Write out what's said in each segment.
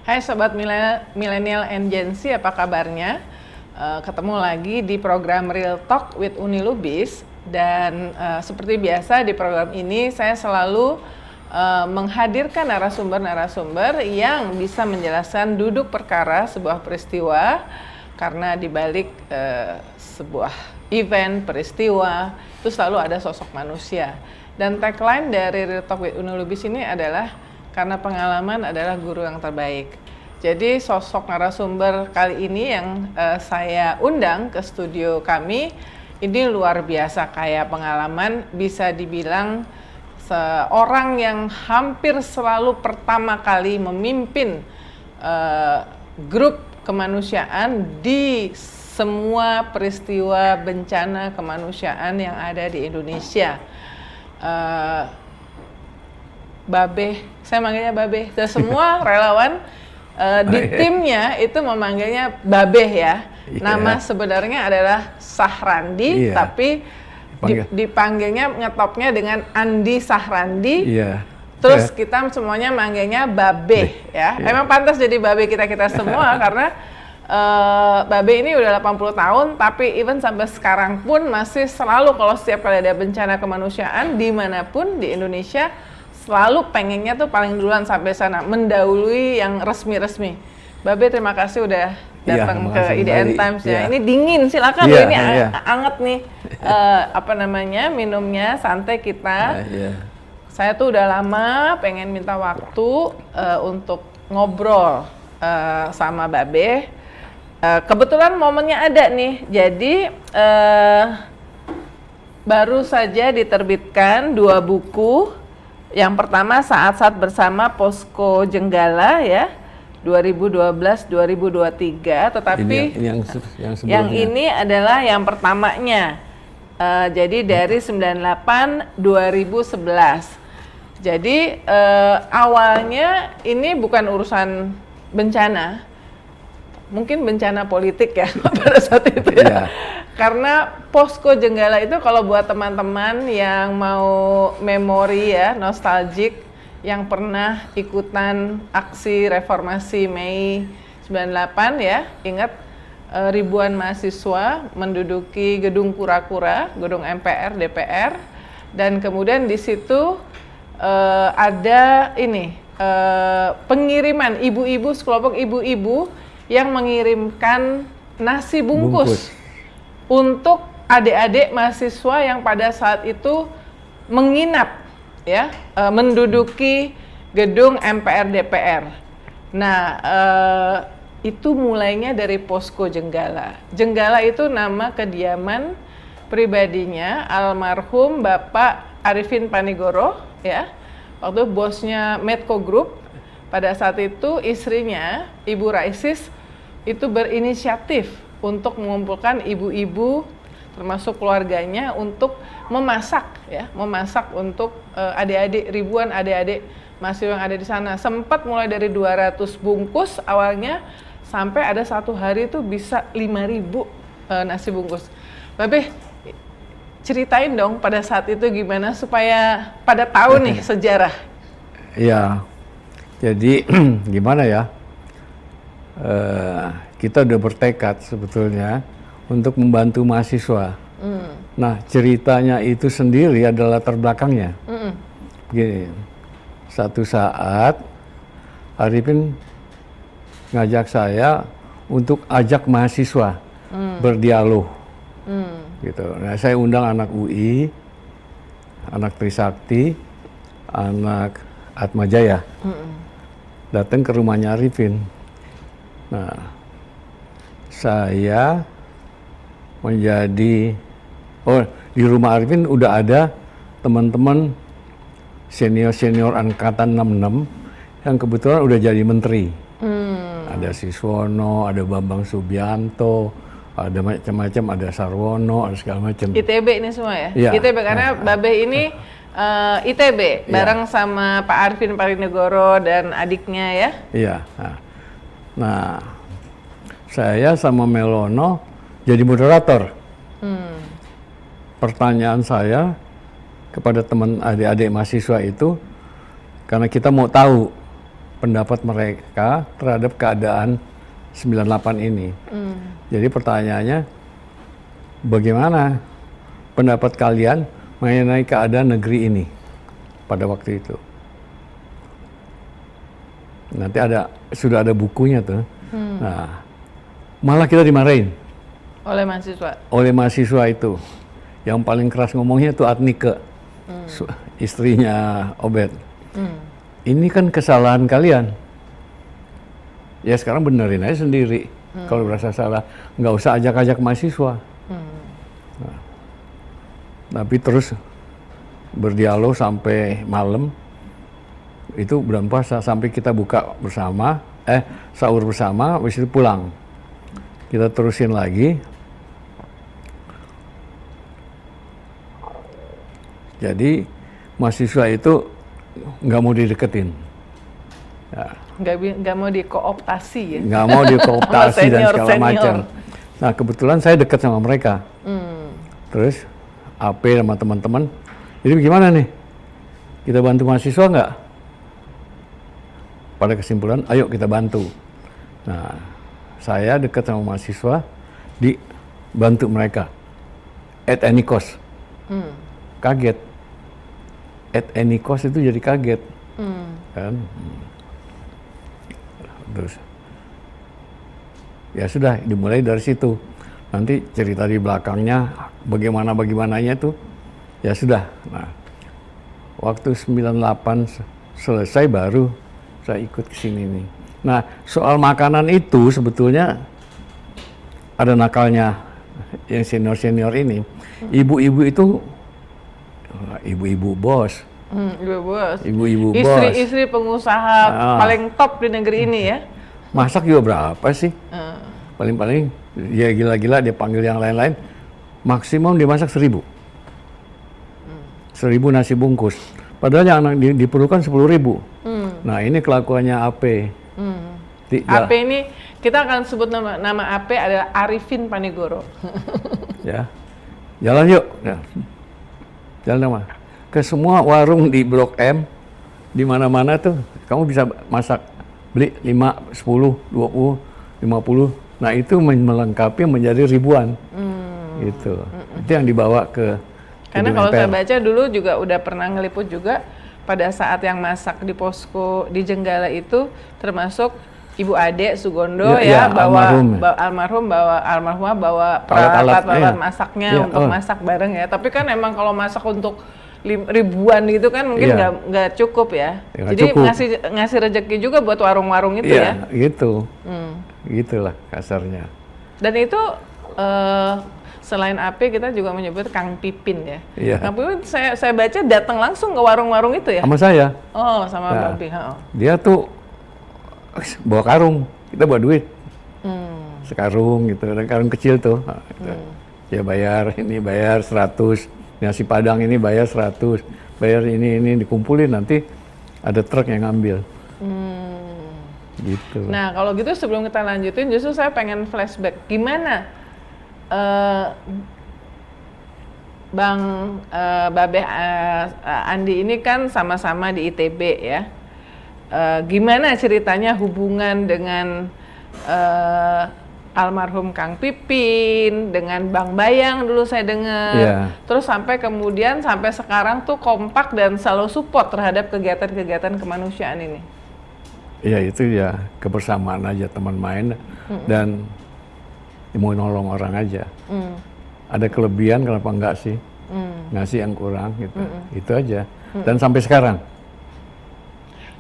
Hai Sobat Millennial and Gen Z, apa kabarnya? Ketemu lagi di program Real Talk with Uni Lubis. Dan seperti biasa di program ini saya selalu menghadirkan narasumber-narasumber yang bisa menjelaskan duduk perkara sebuah peristiwa. Karena di balik sebuah event, peristiwa, itu selalu ada sosok manusia. Dan tagline dari Real Talk with Uni Lubis ini adalah karena pengalaman adalah guru yang terbaik. Jadi sosok narasumber kali ini yang saya undang ke studio kami, ini luar biasa kaya pengalaman, bisa dibilang seorang yang hampir selalu pertama kali memimpin grup kemanusiaan di semua peristiwa bencana kemanusiaan yang ada di Indonesia. Babe, saya manggilnya Babe. Dan semua relawan di timnya itu memanggilnya Babe ya. Nama sebenarnya adalah Sahrandi, tapi dipanggilnya ngetopnya dengan Andi Sahrandi. Terus kita semuanya manggilnya Babe ya. Emang pantas jadi Babe kita semua karena Babe ini udah 80 tahun, tapi even sampai sekarang pun masih selalu kalau setiap kali ada bencana kemanusiaan dimanapun di Indonesia, selalu pengennya tuh paling duluan sampai sana, mendahului yang resmi-resmi. Babe, terima kasih udah datang ke IDN Times ya. Ini dingin, silakan ini anget nih. Minumnya santai kita. Saya tuh udah lama pengen minta waktu untuk ngobrol sama Babe. Kebetulan momennya ada nih. Jadi baru saja diterbitkan 2 buku. Yang pertama Saat-saat Bersama Posko Jenggala ya 2012-2023, tetapi yang ini adalah yang pertamanya. Jadi dari 98-2011. Jadi awalnya ini bukan urusan bencana, mungkin bencana politik ya pada saat itu ya. Karena Posko Jenggala itu kalau buat teman-teman yang mau memori ya, nostalgic, yang pernah ikutan aksi reformasi Mei 98 ya, ingat ribuan mahasiswa menduduki gedung kura-kura, gedung MPR, DPR, dan kemudian di situ ada ini pengiriman ibu-ibu, sekelompok ibu-ibu yang mengirimkan nasi bungkus untuk adik-adik mahasiswa yang pada saat itu menginap ya, menduduki gedung MPR DPR. Nah, itu mulainya dari Posko Jenggala. Jenggala itu nama kediaman pribadinya almarhum Bapak Arifin Panigoro ya. Waktu bosnya Medco Group, pada saat itu istrinya Ibu Raisis itu berinisiatif untuk mengumpulkan ibu-ibu termasuk keluarganya untuk memasak ya, memasak untuk adik-adik, ribuan adik-adik mahasiswa yang ada di sana. Sempat mulai dari 200 bungkus awalnya sampai ada satu hari itu bisa 5.000 nasi bungkus. Babe, ceritain dong pada saat itu gimana supaya pada tahu nih sejarah. Iya. Jadi gimana ya? Kita udah bertekad sebetulnya untuk membantu mahasiswa. Nah, ceritanya itu sendiri adalah terbelakangnya. Begini, satu saat Arifin ngajak saya untuk ajak mahasiswa berdialog. Gitu. Nah, saya undang anak UI, anak Trisakti, anak Atmajaya, datang ke rumahnya Arifin. Nah, saya menjadi, di rumah Arifin udah ada teman-teman senior angkatan 66 yang kebetulan udah jadi menteri. Ada Siswono, ada Bambang Subianto, ada macam-macam, ada Sarwono, ada segala macam. ITB ini semua ya? ITB karena Babe ini ITB bareng sama Pak Arifin Panigoro dan adiknya ya? Iya. Nah, saya sama Melono jadi moderator. Pertanyaan saya kepada teman adik-adik mahasiswa itu, karena kita mau tahu pendapat mereka terhadap keadaan 98 ini. Jadi pertanyaannya, bagaimana pendapat kalian mengenai keadaan negeri ini pada waktu itu? Nanti sudah ada bukunya tuh. Nah, malah kita dimarahin oleh mahasiswa itu. Yang paling keras ngomongnya tuh Adnike, istrinya Obed. Ini kan kesalahan kalian. Ya sekarang benerin aja sendiri. Kalau berasa salah, nggak usah ajak-ajak mahasiswa. Nah, tapi terus berdialog sampai malam. Itu bulan puasa sampai kita buka bersama, sahur bersama, habis itu pulang. Kita terusin lagi. Jadi mahasiswa itu nggak mau dideketin. Ya. Nggak mau dikooptasi ya? Nggak mau dikooptasi dan segala macam. Nah kebetulan saya dekat sama mereka. Terus AP sama teman-teman, jadi gimana nih? Kita bantu mahasiswa nggak? Pada kesimpulan, ayo kita bantu. Nah, saya dekat sama mahasiswa, dibantu mereka. At any cost. Kaget. At any cost itu jadi kaget. Kan? Terus, ya sudah, dimulai dari situ. Nanti cerita di belakangnya, bagaimananya tuh, ya sudah. Nah, waktu 98 selesai baru saya ikut ke sini nih. Nah, soal makanan itu sebetulnya ada nakalnya yang senior-senior ini. Ibu-ibu itu ibu-ibu bos. Ibu-ibu bos. Istri-istri pengusaha paling top di negeri ini ya. Masak juga berapa sih? Paling-paling ya gila-gila dia panggil yang lain-lain. Maksimum dia masak 1.000. 1.000 nasi bungkus. Padahal yang diperlukan 10.000. Nah ini kelakuannya AP. AP ini kita akan sebut nama AP adalah Arifin Panigoro. Ya, jalan yuk. Ya. Jalan nama. Ke semua warung di Blok M, di mana-mana tuh, kamu bisa masak. Beli 5, 10, 20, 50. Nah itu melengkapi menjadi ribuan. Gitu. Itu yang dibawa ke. Karena kalau saya baca dulu juga udah pernah ngeliput juga. Pada saat yang masak di posko di Jenggala itu termasuk Ibu Ade Sugondo almarhumah bawa peralatan masaknya untuk masak bareng ya. Tapi kan emang kalau masak untuk ribuan gitu kan mungkin nggak cukup ya. Jadi cukup. ngasih rezeki juga buat warung-warung itu ya. Gitu. Gitulah kasarnya. Dan itu selain AP kita juga menyebut Kang Pipin ya. Kang Pipin saya baca datang langsung ke warung-warung itu ya. Sama saya. Oh, sama Babi. Dia tuh bawa karung, kita bawa duit. Sekarung gitu, dan karung kecil tuh. Gitu. Ya bayar 100, nasi padang ini bayar 100, bayar ini dikumpulin nanti ada truk yang ngambil. Gitu. Nah, kalau gitu sebelum kita lanjutin justru saya pengen flashback gimana Bang Babeh Andi ini kan sama-sama di ITB ya. Gimana ceritanya hubungan dengan almarhum Kang Pipin, dengan Bang Bayang dulu saya dengar. Terus sampai kemudian sampai sekarang tuh kompak dan selalu support terhadap kegiatan-kegiatan kemanusiaan ini. Ya itu ya kebersamaan aja, teman main dan mau nolong orang aja. Ada kelebihan kenapa enggak sih? Ngasih yang kurang gitu. Itu aja. Dan sampai sekarang.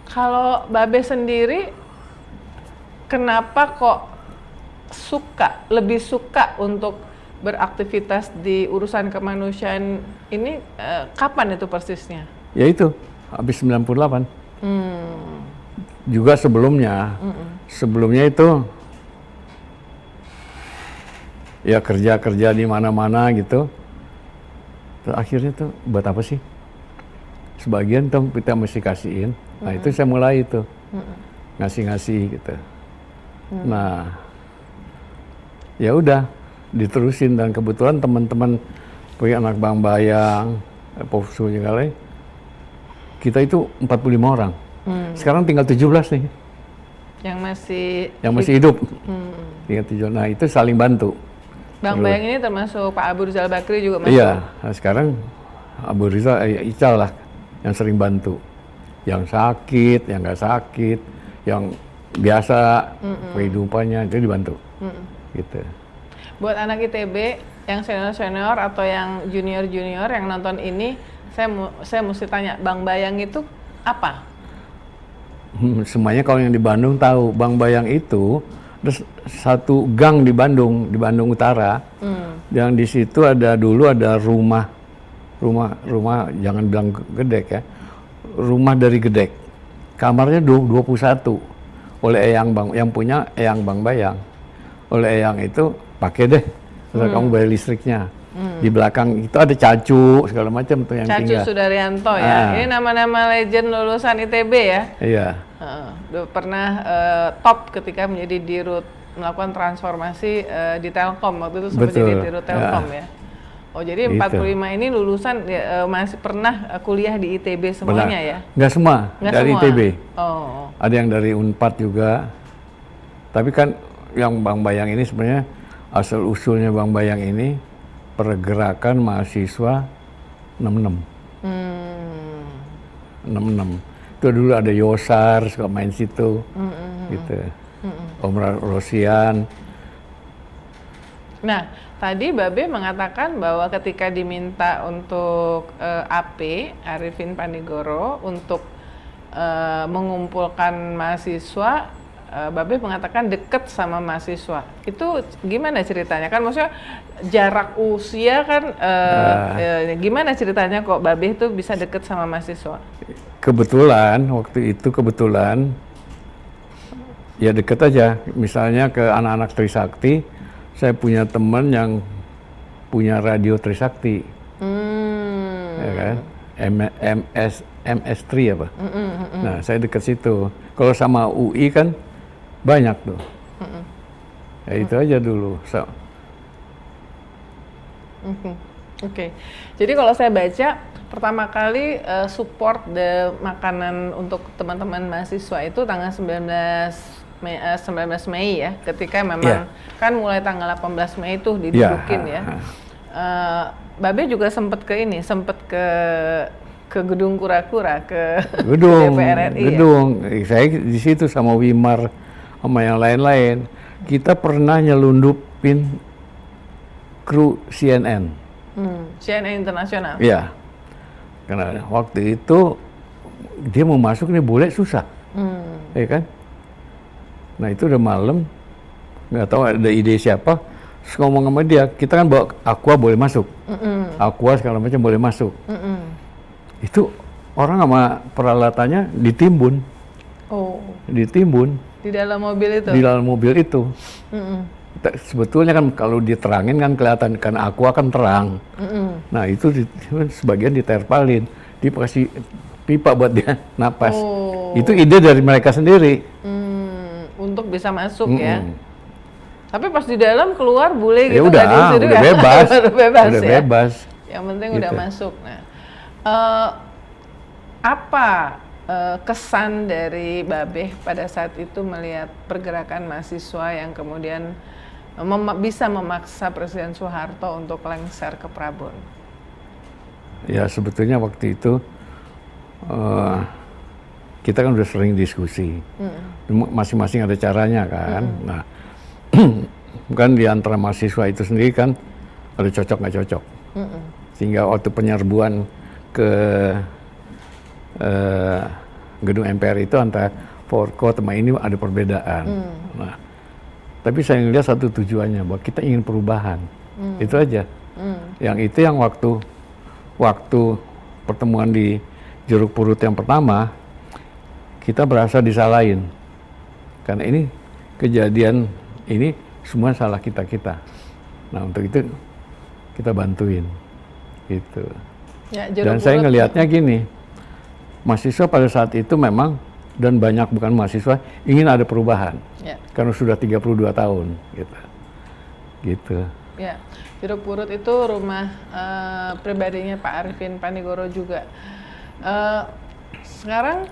Kalau Babe sendiri kenapa kok lebih suka untuk beraktivitas di urusan kemanusiaan ini, kapan itu persisnya? Ya itu, habis 98. Juga sebelumnya. Sebelumnya itu ya kerja di mana-mana gitu. Terus akhirnya tuh buat apa sih? Sebagian tuh kita mesti kasihin. Nah itu saya mulai itu ngasih gitu. Nah ya udah diterusin dan kebetulan teman-teman punya anak Bang Bayang, Popsu juga kita itu 45 orang. Sekarang tinggal 17 nih. Yang masih Hidup. Tinggal 7. Nah, itu saling bantu. Bang Bayang ini termasuk Pak Abu Rizal Bakri juga masuk? Iya, nah sekarang Abu Rizal, Ical lah yang sering bantu. Yang sakit, yang nggak sakit, yang biasa kehidupannya itu dibantu. Gitu. Buat anak ITB yang senior-senior atau yang junior-junior yang nonton ini, saya mesti tanya, Bang Bayang itu apa? Semuanya kalau yang di Bandung tahu, Bang Bayang itu ada satu gang di Bandung Utara, yang di situ dulu ada rumah jangan bilang gedek ya, rumah dari gedek, kamarnya 21 oleh yang punya Eyang Bang Bayang, oleh Eyang itu pakai deh, kamu bayar listriknya. Di belakang itu ada Cacu segala macam tuh yang Cacu tinggal. Sudaryanto ya. Ini nama-nama legend lulusan ITB ya. Iya. Pernah top ketika menjadi dirut melakukan transformasi di Telkom waktu itu sempat jadi dirut Telkom ya. Oh jadi 45 ini lulusan masih pernah kuliah di ITB semuanya. Benar. Ya? Nggak semua. Dari semua. ITB. Oh. Ada yang dari Unpad juga. Tapi kan yang Bang Bayang ini sebenarnya asal usulnya Bang Bayang ini pergerakan mahasiswa 66. 66. Itu dulu ada Yosar suka main situ. Gitu. Om Rosian. Nah, tadi Babe mengatakan bahwa ketika diminta untuk AP Arifin Panigoro untuk mengumpulkan mahasiswa, Babe mengatakan deket sama mahasiswa. Itu gimana ceritanya? Kan maksudnya jarak usia kan gimana ceritanya kok Babe itu bisa deket sama mahasiswa? Kebetulan waktu itu ya deket aja. Misalnya ke anak-anak Trisakti, saya punya teman yang punya radio Trisakti. Ya kan? MS3 apa? Nah, saya deket situ. Kalau sama UI kan banyak tuh. Ya itu aja dulu. Oke. Jadi kalau saya baca pertama kali support makanan untuk teman-teman mahasiswa itu tanggal 19 Mei ya, ketika memang kan mulai tanggal 18 Mei itu didudukin ya. Babe juga sempat ke gedung Kura-Kura, ke DPR RI. Saya di situ sama Wimar sama yang lain-lain. Kita pernah nyelundupin kru CNN. CNN Internasional. Iya. Karena waktu itu dia mau masuk nih bule susah. Ya kan? Nah itu udah malam, nggak tahu ada ide siapa, terus ngomong sama dia, kita kan bawa Aqua boleh masuk, Aqua segala macam boleh masuk. Itu orang sama peralatannya ditimbun. Ditimbun. Di dalam mobil itu? Di dalam mobil itu. Sebetulnya kan kalau diterangin kan kelihatan, karena Aqua kan terang. Nah itu sebagian diterpalin, dia kasih pipa buat dia napas. Itu ide dari mereka sendiri. Untuk bisa masuk ya. Tapi pas di dalam keluar bule gitu udah, kan? Udah bebas. Udah ya? Bebas. Yang penting gitu. Udah masuk. Nah, apa kesan dari Babe pada saat itu melihat pergerakan mahasiswa yang kemudian bisa memaksa Presiden Soeharto untuk lengser ke Prabon? Ya sebetulnya waktu itu kita kan udah sering diskusi, masing-masing ada caranya kan. Nah, kan di antara mahasiswa itu sendiri kan ada cocok nggak cocok, sehingga waktu penyerbuan ke gedung MPR itu antara Forko sama ini ada perbedaan. Nah, tapi saya ngelihat satu tujuannya bahwa kita ingin perubahan, itu aja. Yang itu yang waktu pertemuan di Jeruk Purut yang pertama, kita berasa disalahin. Karena ini kejadian ini semua salah kita. Nah untuk itu kita bantuin. Gitu. Ya, dan saya ngelihatnya gini, mahasiswa pada saat itu memang, dan banyak bukan mahasiswa, ingin ada perubahan. Ya. Karena sudah 32 tahun. Gitu. Ya, Jeruk Purut itu rumah pribadinya Pak Arifin Panigoro juga. Sekarang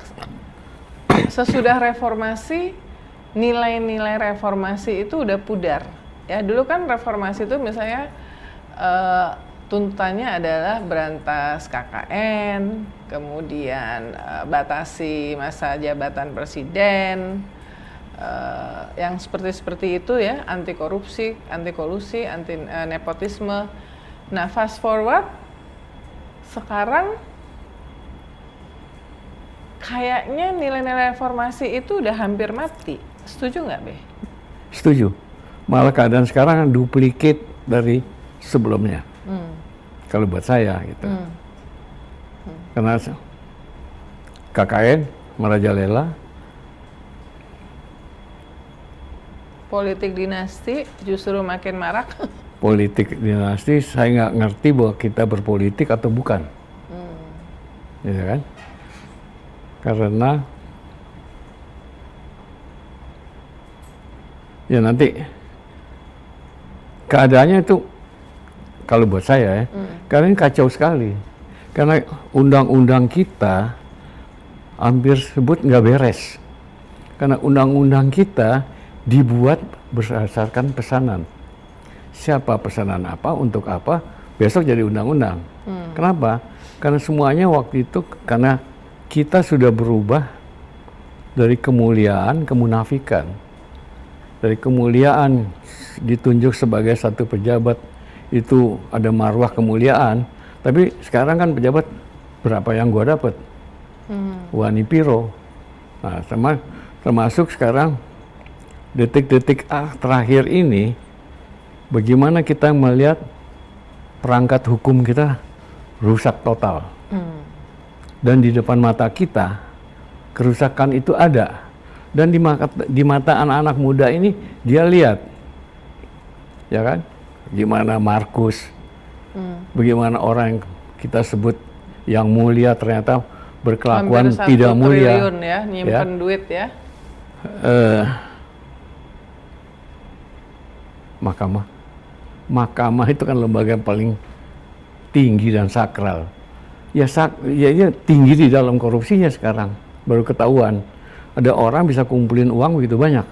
sesudah reformasi, nilai-nilai reformasi itu udah pudar. Ya, dulu kan reformasi itu misalnya tuntutannya adalah berantas KKN, kemudian batasi masa jabatan presiden, yang seperti itu ya, anti korupsi, anti kolusi, anti nepotisme. Nah, fast forward sekarang kayaknya nilai-nilai reformasi itu udah hampir mati. Setuju nggak, Be? Setuju. Malah keadaan sekarang duplikat dari sebelumnya. Kalau buat saya gitu. Karena KKN merajalela, politik dinasti justru makin marak. Politik dinasti, saya nggak ngerti bahwa kita berpolitik atau bukan. Ya kan? Karena ya nanti keadaannya itu kalau buat saya ya, karena ini kacau sekali. Karena undang-undang kita hampir sebut nggak beres. Karena undang-undang kita dibuat berdasarkan pesanan. Siapa pesanan apa, untuk apa, besok jadi undang-undang. Kenapa? Karena semuanya waktu itu, karena kita sudah berubah dari kemuliaan ke munafikan. Dari kemuliaan ditunjuk sebagai satu pejabat, itu ada marwah kemuliaan. Tapi sekarang kan pejabat berapa yang gua dapat? Wani Piro. Nah, termasuk sekarang detik-detik terakhir ini, bagaimana kita melihat perangkat hukum kita rusak total. Dan di depan mata kita, kerusakan itu ada. Dan di mata anak-anak muda ini, dia lihat. Ya kan? Gimana Markus, bagaimana orang yang kita sebut yang mulia ternyata berkelakuan tidak mulia. Triliun ya, nyimpen duit ya. Mahkamah itu kan lembaga yang paling tinggi dan sakral. Ya tinggi di dalam korupsinya sekarang. Baru ketahuan. Ada orang bisa kumpulin uang begitu banyak.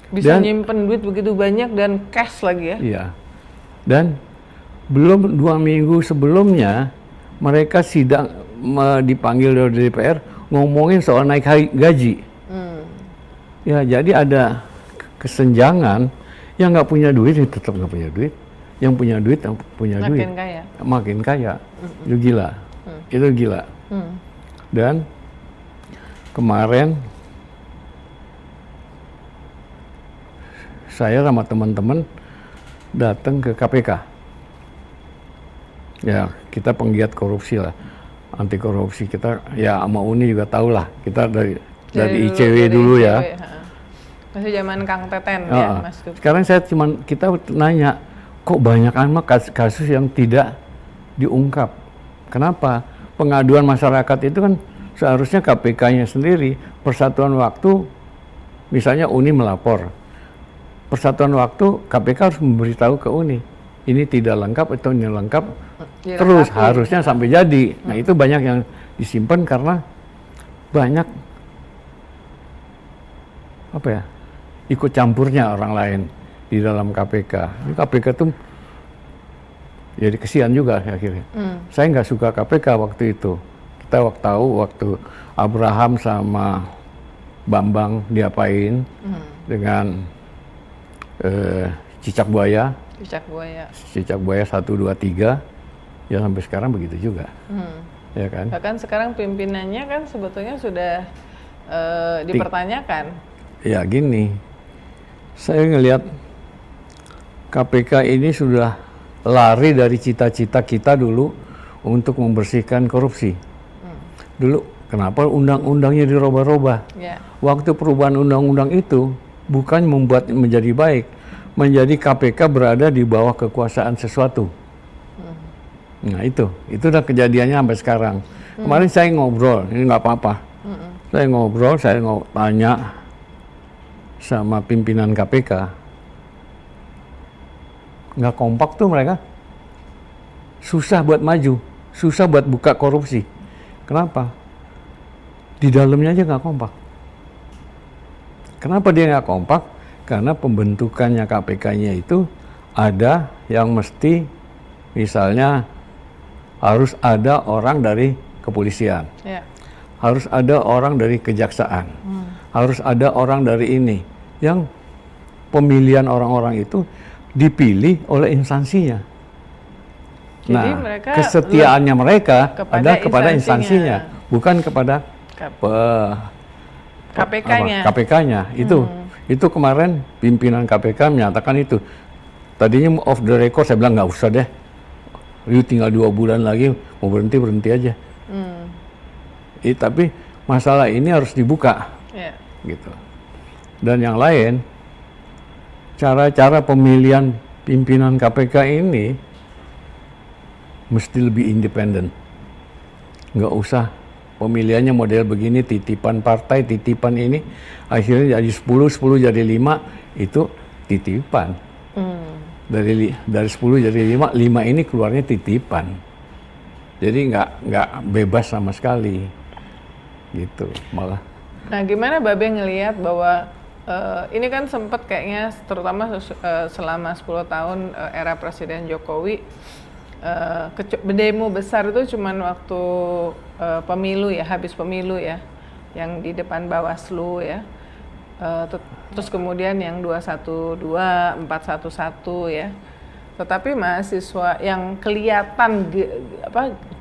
Bisa nyimpen duit begitu banyak dan cash lagi ya. Iya. Dan belum 2 minggu sebelumnya mereka sidang dipanggil dari DPR ngomongin soal naik gaji. Ya, jadi ada kesenjangan. Yang nggak punya duit tetap nggak punya duit. Yang punya duit punya duit. Makin kaya. Makin kaya. Itu gila. Itu gila. Dan kemarin saya sama teman-teman datang ke KPK. Ya, kita penggiat korupsi lah. Anti korupsi kita, ya sama Uni juga tahu lah. Kita dari ICW dulu ya. Masih zaman Kang Teten ya, Mas Duk. Sekarang kita nanya, kok banyak amat kasus yang tidak diungkap? Kenapa? Pengaduan masyarakat itu kan seharusnya KPK-nya sendiri, persatuan waktu, misalnya Uni melapor. Persatuan waktu, KPK harus memberitahu ke Uni, ini tidak lengkap atau ini lengkap, terus harusnya sampai jadi. Nah, itu banyak yang disimpan karena banyak ikut campurnya orang lain di dalam KPK. Ini KPK tuh jadi kesian juga akhirnya. Saya nggak suka KPK waktu itu. Kita waktu Abraham sama Bambang diapain dengan cicak buaya 1, 2, 3, ya sampai sekarang begitu juga. Ya kan? Bahkan sekarang pimpinannya kan sebetulnya sudah dipertanyakan. Ya gini, saya ngelihat KPK ini sudah lari dari cita-cita kita dulu untuk membersihkan korupsi. Dulu kenapa undang-undangnya dirubah-rubah? Waktu perubahan undang-undang itu bukan membuat menjadi baik, menjadi KPK berada di bawah kekuasaan sesuatu. Nah itu udah kejadiannya sampai sekarang. Kemarin saya ngobrol, ini nggak apa-apa. Saya tanya sama pimpinan KPK, nggak kompak tuh mereka, susah buat maju, susah buat buka korupsi. Kenapa? di dalamnya aja nggak kompak. Kenapa dia nggak kompak? Karena pembentukannya KPK-nya itu ada yang mesti, misalnya harus ada orang dari kepolisian, harus ada orang dari kejaksaan, harus ada orang dari ini, yang pemilihan orang-orang itu dipilih oleh instansinya. Jadi nah, mereka kesetiaannya mereka ada kepada instansinya, bukan kepada KPK-nya. KPK-nya. Itu kemarin pimpinan KPK menyatakan itu. Tadinya off the record saya bilang nggak usah deh. You tinggal 2 bulan lagi, mau berhenti aja. Tapi masalah ini harus dibuka, gitu. Dan yang lain, cara-cara pemilihan pimpinan KPK ini mesti lebih independen. Nggak usah pemilihannya model begini, titipan partai, titipan ini, akhirnya jadi 10 jadi 5, itu titipan. Dari 10 jadi 5 ini keluarnya titipan. Jadi nggak bebas sama sekali, gitu malah. Nah, gimana Babe ngelihat bahwa ini kan sempat kayaknya terutama selama 10 tahun era Presiden Jokowi, demo besar itu cuman waktu pemilu ya, habis pemilu ya, yang di depan Bawaslu ya. Terus kemudian yang 212, 411 ya. Tetapi mahasiswa yang kelihatan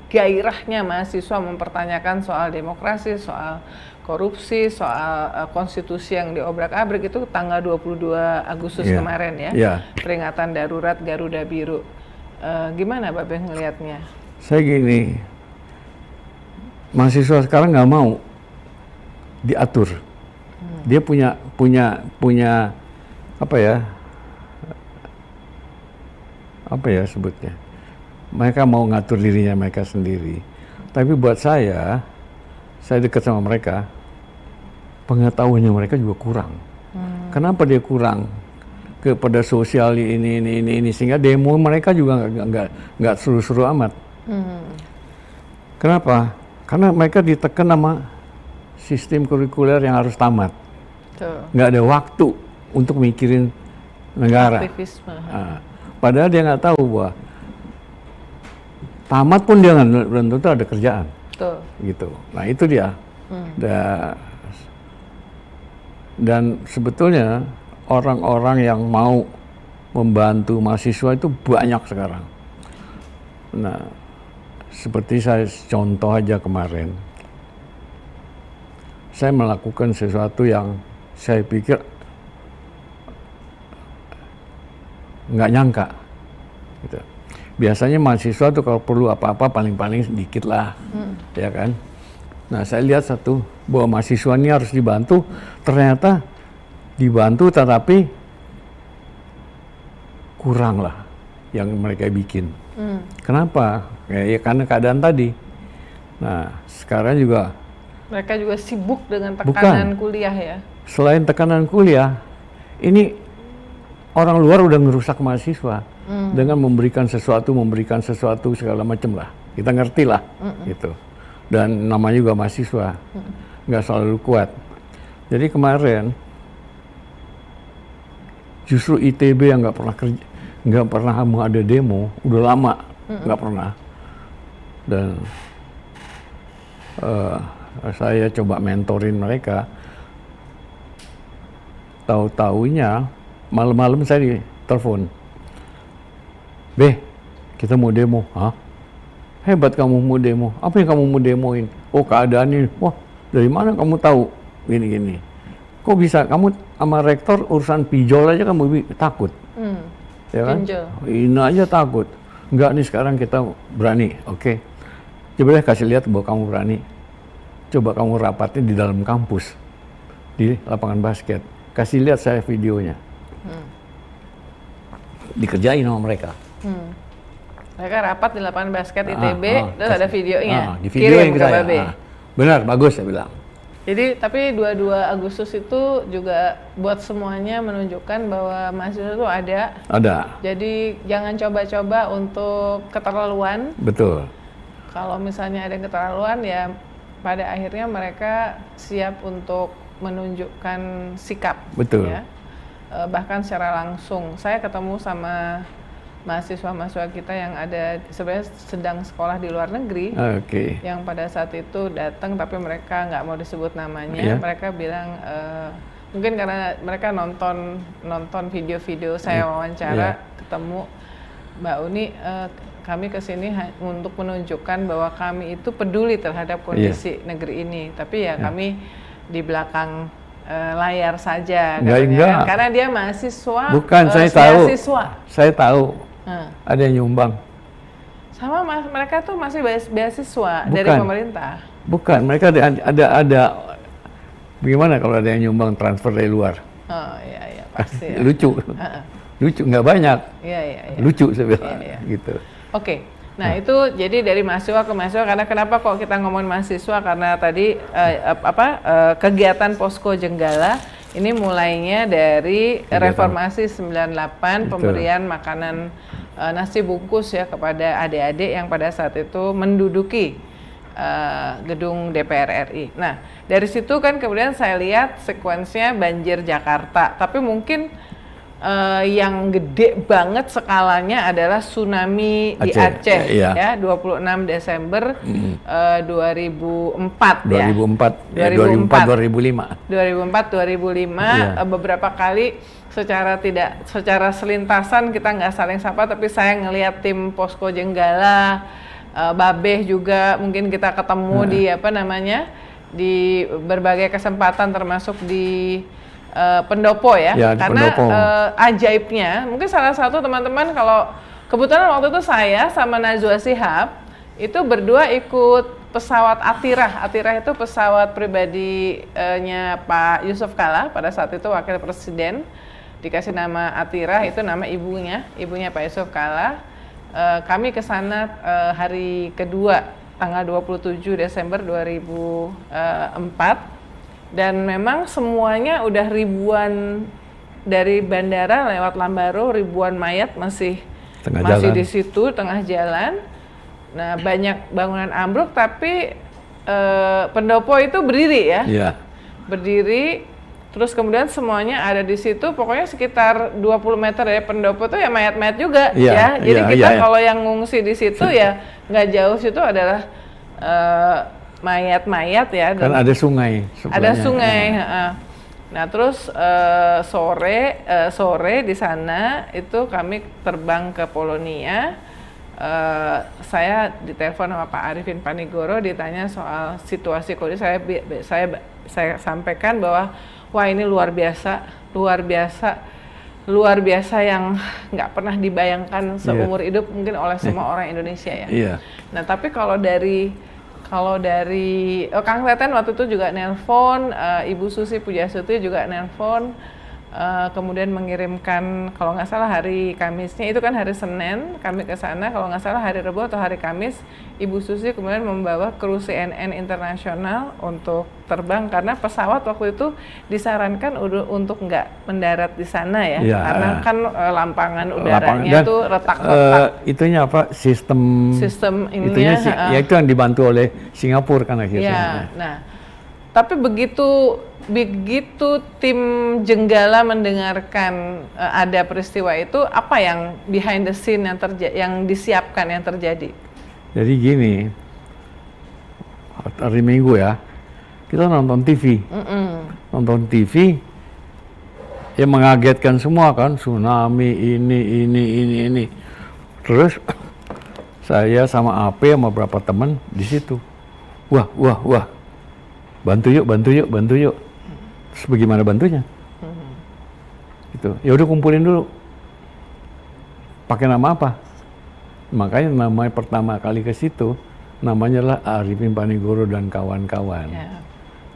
gairahnya mahasiswa mempertanyakan soal demokrasi, soal korupsi, soal konstitusi yang diobrak-abrik itu tanggal 22 Agustus kemarin ya. Peringatan darurat Garuda Biru. Gimana Babe ngelihatnya? Saya gini, mahasiswa sekarang nggak mau diatur. Dia punya apa ya sebutnya, mereka mau ngatur dirinya mereka sendiri. Tapi buat saya dekat sama mereka, pengetahuannya mereka juga kurang. Kenapa dia kurang? Kepada sosial ini sehingga demo mereka juga nggak seru-seru amat. Kenapa? Karena mereka ditekan sama sistem kurikuler yang harus tamat. Nggak ada waktu untuk mikirin negara. Aktivisme. Padahal dia nggak tahu bahwa tamat pun dia belum tentu ada kerjaan. Gitu. Nah itu dia. Dan sebetulnya orang-orang yang mau membantu mahasiswa itu banyak sekarang. Nah, seperti saya contoh aja kemarin, saya melakukan sesuatu yang saya pikir nggak nyangka. Gitu. Biasanya mahasiswa tuh kalau perlu apa-apa paling-paling sedikit lah, ya kan? Nah, saya lihat bahwa mahasiswa ini harus dibantu, ternyata dibantu tetapi kurang lah yang mereka bikin. Kenapa? Ya karena keadaan tadi. Nah, sekarang juga mereka juga sibuk dengan tekanan kuliah ya. Selain tekanan kuliah, ini orang luar udah ngerusak mahasiswa dengan memberikan sesuatu segala macam lah. Kita ngerti lah, gitu. Dan namanya juga mahasiswa, nggak selalu kuat. Jadi kemarin justru ITB yang nggak pernah mau ada demo, udah lama nggak pernah. Dan saya coba mentorin mereka. Tahu-taunya malam-malam saya ditelepon, kita mau demo. Hah? Hebat kamu mau demo. Apa yang kamu mau demoin? Oh, keadaan ini. Wah, dari mana kamu tahu? Gini-gini. Kok bisa kamu sama rektor urusan pinjol aja kamu takut? Ya kan? Ini aja takut. Enggak nih, sekarang kita berani. Oke. Coba deh kasih lihat bahwa kamu berani. Coba kamu rapatnya di dalam kampus, di lapangan basket. Kasih lihat saya videonya. Dikerjain sama mereka. Mereka rapat di lapangan basket ITB, terus ada videonya. Di video kirim ke Babe. Benar, bagus saya bilang. Jadi, tapi 22 Agustus itu juga buat semuanya menunjukkan bahwa mahasiswa itu ada. Ada. Jadi, jangan coba-coba untuk keterlaluan. Betul. Kalau misalnya ada yang keterlaluan, ya pada akhirnya mereka siap untuk menunjukkan sikap. Betul. Ya. Bahkan secara langsung, saya ketemu sama mahasiswa-mahasiswa kita yang ada sebenarnya sedang sekolah di luar negeri, yang pada saat itu datang tapi mereka nggak mau disebut namanya. Mereka bilang mungkin karena mereka nonton video-video saya wawancara, ketemu Mbak Uni, kami kesini untuk menunjukkan bahwa kami itu peduli terhadap kondisi negeri ini, tapi kami di belakang layar saja, enggak. Karena dia mahasiswa. Bukan, saya tahu. Ada yang nyumbang. Sama mereka tuh masih beasiswa dari pemerintah. Bukan, mereka ada. Bagaimana kalau ada yang nyumbang transfer dari luar? Oh iya pasti. Lucu, lucu nggak banyak. Iya. Lucu sebenarnya. Gitu. Oke. Nah itu jadi dari mahasiswa ke mahasiswa, karena kenapa kok kita ngomongin mahasiswa, karena tadi kegiatan Posko Jenggala ini mulainya dari reformasi 98, pemberian makanan nasi bungkus ya kepada adik-adik yang pada saat itu menduduki gedung DPR RI. Nah dari situ kan kemudian saya lihat sekuensnya banjir Jakarta, tapi mungkin yang gede banget skalanya adalah tsunami di Aceh ya 26 Desember 2004 ya. 2005 beberapa kali secara selintasan kita nggak saling sapa, tapi saya ngelihat tim Posko Jenggala, Babeh juga mungkin kita ketemu di berbagai kesempatan termasuk di pendopo ya karena ajaibnya mungkin salah satu teman-teman, kalau kebetulan waktu itu saya sama Najwa Shihab itu berdua ikut pesawat Atirah itu pesawat pribadinya Pak Yusuf Kalla, pada saat itu wakil presiden, dikasih nama Atirah, itu nama ibunya Pak Yusuf Kalla. Kami ke sana hari kedua tanggal 27 Desember 2004. Dan memang semuanya udah ribuan dari bandara lewat Lambaro, ribuan mayat masih di situ tengah jalan. Nah banyak bangunan ambruk, tapi pendopo itu berdiri ya, berdiri. Terus kemudian semuanya ada di situ, pokoknya sekitar 20 meter dari pendopo tuh ya mayat-mayat juga ya. Jadi kita kalau yang ngungsi di situ ya nggak jauh situ adalah mayat-mayat ya. Kan ada sungai. Ada sungai. Nah terus sore di sana itu kami terbang ke Polonia. Saya ditelepon sama Pak Arifin Panigoro, ditanya soal situasi kondisi. Saya sampaikan bahwa wah ini luar biasa yang nggak pernah dibayangkan seumur hidup mungkin oleh semua orang Indonesia ya. Nah tapi kalau dari Kang Teten waktu itu juga nelpon, Ibu Susi Pujastuti juga nelpon, kemudian mengirimkan, kalau nggak salah hari Kamisnya, itu kan hari Senin kami ke sana, kalau nggak salah hari Rabu atau hari Kamis, Ibu Susi kemudian membawa kru CNN internasional untuk terbang, karena pesawat waktu itu disarankan untuk nggak mendarat di sana ya, karena kan lampangan udaranya itu retak-retak. Itunya apa, sistem ininya, ya itu yang dibantu oleh Singapura kan akhirnya. Nah tapi begitu tim Jenggala mendengarkan ada peristiwa itu, apa yang behind the scene yang disiapkan, yang terjadi? Jadi gini, hari Minggu ya, kita nonton TV. Nonton TV, ya mengagetkan semua kan, tsunami ini. Terus saya sama AP sama beberapa teman di situ. Wah. Bantu yuk. Terus bagaimana bantunya? Gitu. Ya udah kumpulin dulu. Pakai nama apa? Makanya namanya pertama kali ke situ namanya lah Arifin Panigoro dan kawan-kawan.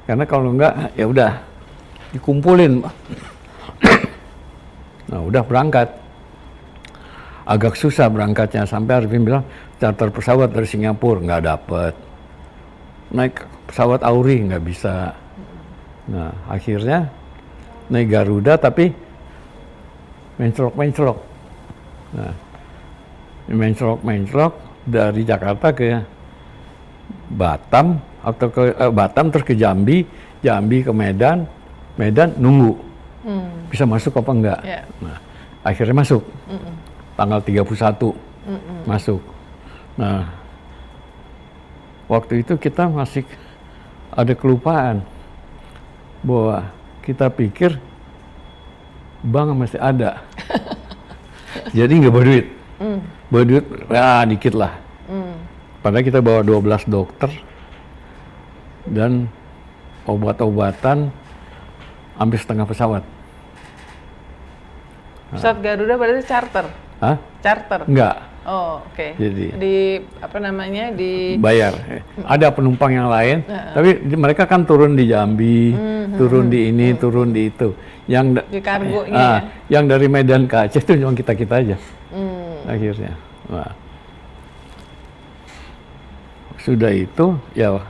Karena kalau enggak ya udah dikumpulin. Nah, udah berangkat. Agak susah berangkatnya, sampai Arifin bilang charter pesawat dari Singapura nggak dapet. Naik pesawat Auri nggak bisa. Nah, akhirnya naik Garuda tapi menclok. Nah, menclok dari Jakarta ke Batam atau ke Batam terus ke Jambi, Jambi ke Medan, Medan nunggu bisa masuk apa enggak. Yeah. Nah, akhirnya masuk tanggal 31 masuk. Nah, waktu itu kita masih ada kelupaan bahwa kita pikir bank masih ada. Jadi nggak bawa duit. Bawa duit, ya dikit lah. Padahal kita bawa 12 dokter dan obat-obatan hampir setengah pesawat. Pesawat Garuda berarti charter? Hah? Charter? Enggak. Oh, oke. Jadi di apa namanya di bayar. Ada penumpang yang lain, tapi mereka kan turun di Jambi, turun di ini, turun di itu. Yang di kargonya. Yang dari Medan ke Aceh itu cuma kita aja. Akhirnya. Nah. Sudah itu ya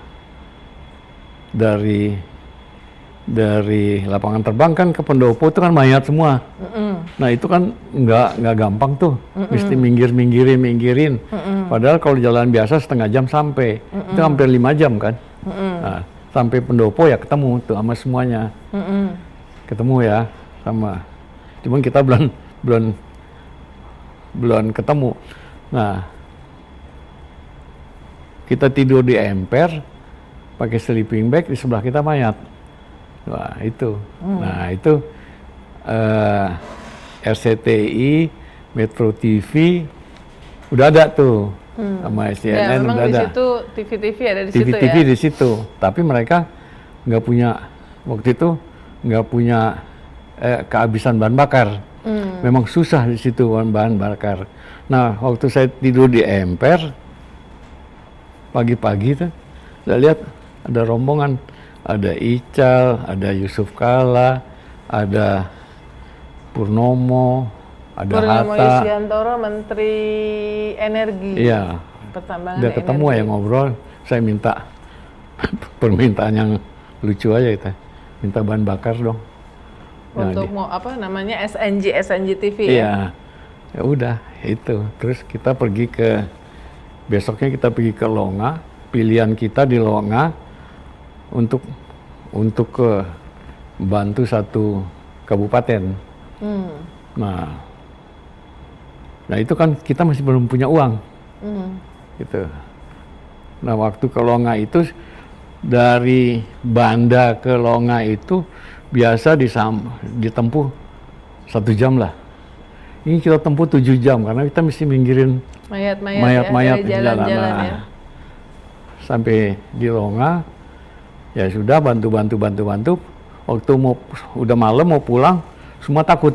dari lapangan terbang kan ke pendopo itu kan mayat semua. Nah itu kan nggak gampang tuh, mesti minggirin. Padahal kalau jalan biasa setengah jam sampai, itu hampir 5 jam kan. Nah, sampai pendopo ya ketemu tuh sama semuanya, ketemu ya sama. Cuman kita belum ketemu. Nah, kita tidur di emper, pakai sleeping bag, di sebelah kita mayat. Wah itu, nah itu RCTI, Metro TV, udah ada tuh, sama CNN memang udah di ada. situ TV-TV ada di situ TV-TV ya. di situ, tapi mereka nggak punya waktu itu nggak punya kehabisan bahan bakar. Memang susah di situ bahan bakar. Nah waktu saya tidur di emper pagi-pagi tuh, saya lihat ada rombongan. Ada Ical, ada Yusuf Kala, ada Purnomo, ada Purnomo Hatta. Yustiantoro, Menteri Energi. Iya. Pertambangan Udah ketemu energi. ya ngobrol. Saya minta permintaan yang lucu aja itu. Minta bahan bakar dong. Untuk mau apa namanya SNG TV ya. Iya. Ya udah itu. Terus kita pergi besoknya kita pergi ke Longa. Pilihan kita di Longa untuk bantu satu kabupaten. Nah itu kan kita masih belum punya uang, gitu. Nah waktu ke Longa itu dari Banda ke Longa itu biasa ditempuh 1 jam lah. Ini kita tempuh 7 jam karena kita mesti minggirin mayat-mayat di jalan. Ya. Sampai di Longa. Ya sudah bantu. Waktu udah malam mau pulang, semua takut,